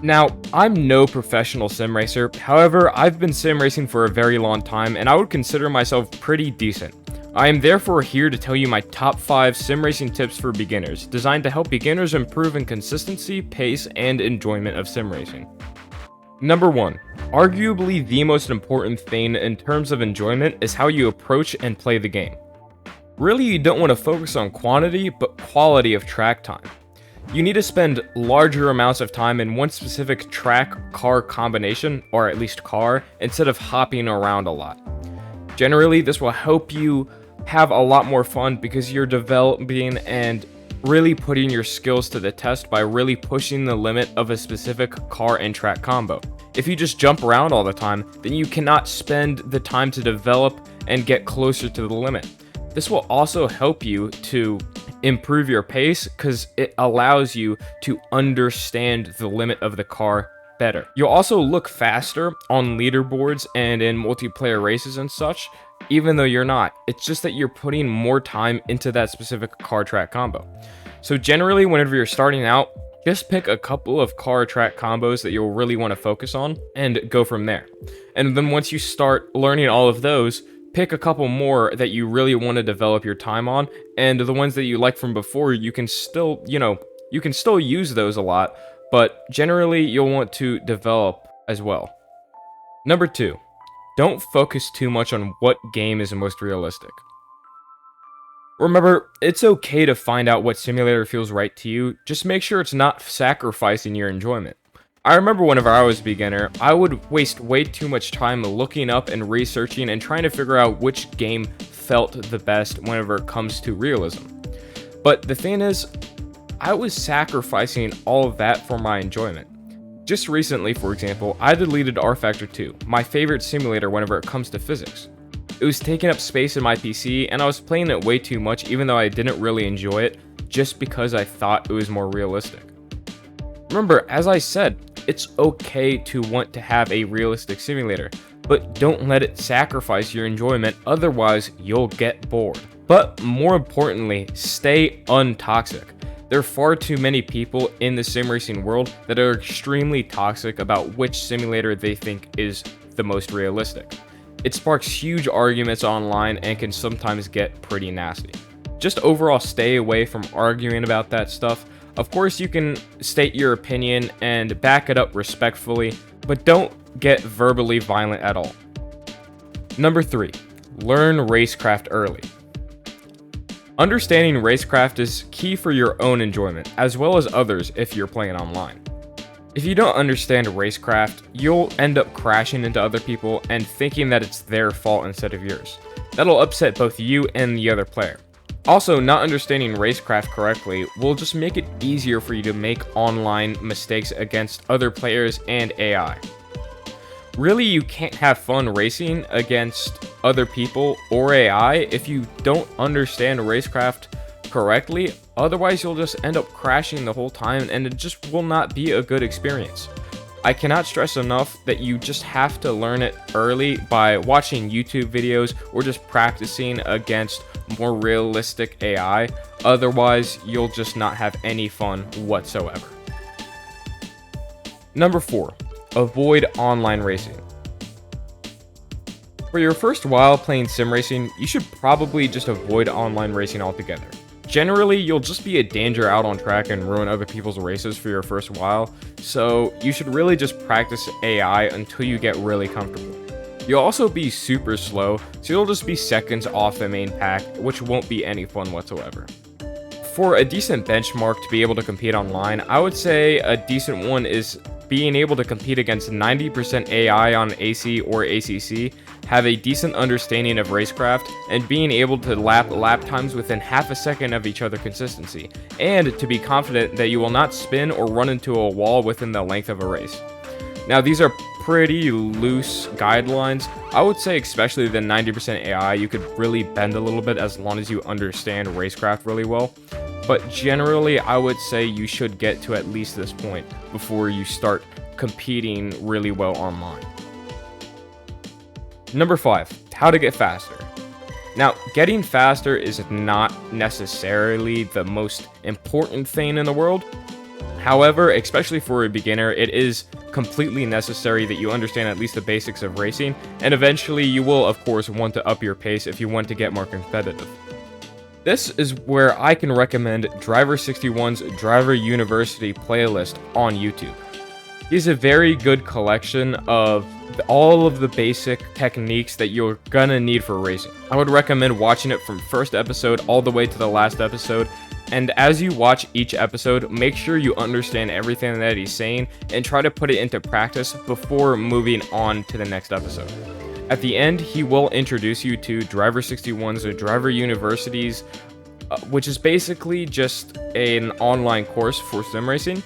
Now, I'm no professional sim racer, however, I've been sim racing for a very long time and I would consider myself pretty decent. I am therefore here to tell you my top 5 sim racing tips for beginners, designed to help beginners improve in consistency, pace, and enjoyment of sim racing. Number 1. Arguably the most important thing in terms of enjoyment is how you approach and play the game. Really, you don't want to focus on quantity, but quality of track time. You need to spend larger amounts of time in one specific track-car combination, or at least car, instead of hopping around a lot. Generally, this will help you have a lot more fun because you're developing and really putting your skills to the test by really pushing the limit of a specific car and track combo. If you just jump around all the time, then you cannot spend the time to develop and get closer to the limit. This will also help you to improve your pace because it allows you to understand the limit of the car better. You'll also look faster on leaderboards and in multiplayer races and such, even though you're not. It's just that you're putting more time into that specific car track combo. So generally, whenever you're starting out, just pick a couple of car track combos that you'll really want to focus on and go from there. And then once you start learning all of those, pick a couple more that you really want to develop your time on, and the ones that you like from before, you can still use those a lot, but generally you'll want to develop as well. Number 2, don't focus too much on what game is most realistic. Remember, it's okay to find out what simulator feels right to you, just make sure it's not sacrificing your enjoyment. I remember whenever I was a beginner, I would waste way too much time looking up and researching and trying to figure out which game felt the best whenever it comes to realism. But the thing is, I was sacrificing all of that for my enjoyment. Just recently, for example, I deleted rFactor 2, my favorite simulator whenever it comes to physics. It was taking up space in my PC and I was playing it way too much even though I didn't really enjoy it, just because I thought it was more realistic. Remember, as I said, it's okay to want to have a realistic simulator, but don't let it sacrifice your enjoyment, otherwise you'll get bored. But more importantly, stay untoxic. There are far too many people in the sim racing world that are extremely toxic about which simulator they think is the most realistic. It sparks huge arguments online and can sometimes get pretty nasty. Just overall stay away from arguing about that stuff. Of course, you can state your opinion and back it up respectfully, but don't get verbally violent at all. Number 3, learn racecraft early. Understanding racecraft is key for your own enjoyment, as well as others if you're playing online. If you don't understand racecraft, you'll end up crashing into other people and thinking that it's their fault instead of yours. That'll upset both you and the other player. Also, not understanding racecraft correctly will just make it easier for you to make online mistakes against other players and AI. Really, you can't have fun racing against other people or AI if you don't understand racecraft correctly, otherwise you'll just end up crashing the whole time and it just will not be a good experience. I cannot stress enough that you just have to learn it early by watching YouTube videos or just practicing against more realistic AI, otherwise you'll just not have any fun whatsoever. Number 4, avoid online racing. For your first while playing sim racing, you should probably just avoid online racing altogether. Generally, you'll just be a danger out on track and ruin other people's races for your first while, so you should really just practice AI until you get really comfortable. You'll also be super slow, so you'll just be seconds off the main pack, which won't be any fun whatsoever. For a decent benchmark to be able to compete online, I would say a decent one is being able to compete against 90% AI on AC or ACC, have a decent understanding of racecraft, and being able to lap times within half a second of each other consistency, and to be confident that you will not spin or run into a wall within the length of a race. Now, these are pretty loose guidelines. I would say especially the 90% AI, you could really bend a little bit as long as you understand racecraft really well. But generally, I would say you should get to at least this point before you start competing really well online. Number 5, how to get faster. Now, getting faster is not necessarily the most important thing in the world. However, especially for a beginner, it is completely necessary that you understand at least the basics of racing, and eventually you will of course want to up your pace if you want to get more competitive. This is where I can recommend Driver61's Driver University playlist on YouTube. He's a very good collection of all of the basic techniques that you're gonna need for racing. I would recommend watching it from first episode all the way to the last episode, and as you watch each episode, make sure you understand everything that he's saying and try to put it into practice before moving on to the next episode. At the end, he will introduce you to Driver61's Driver Universities, which is basically just an online course for sim racing.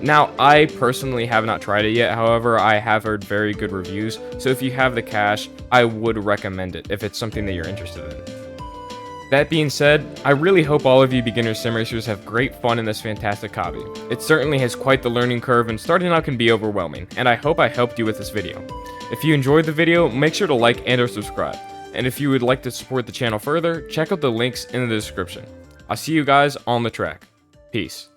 Now, I personally have not tried it yet, however, I have heard very good reviews, so if you have the cash, I would recommend it if it's something that you're interested in. That being said, I really hope all of you beginner sim racers have great fun in this fantastic hobby. It certainly has quite the learning curve, and starting out can be overwhelming, and I hope I helped you with this video. If you enjoyed the video, make sure to like and or subscribe, and if you would like to support the channel further, check out the links in the description. I'll see you guys on the track. Peace.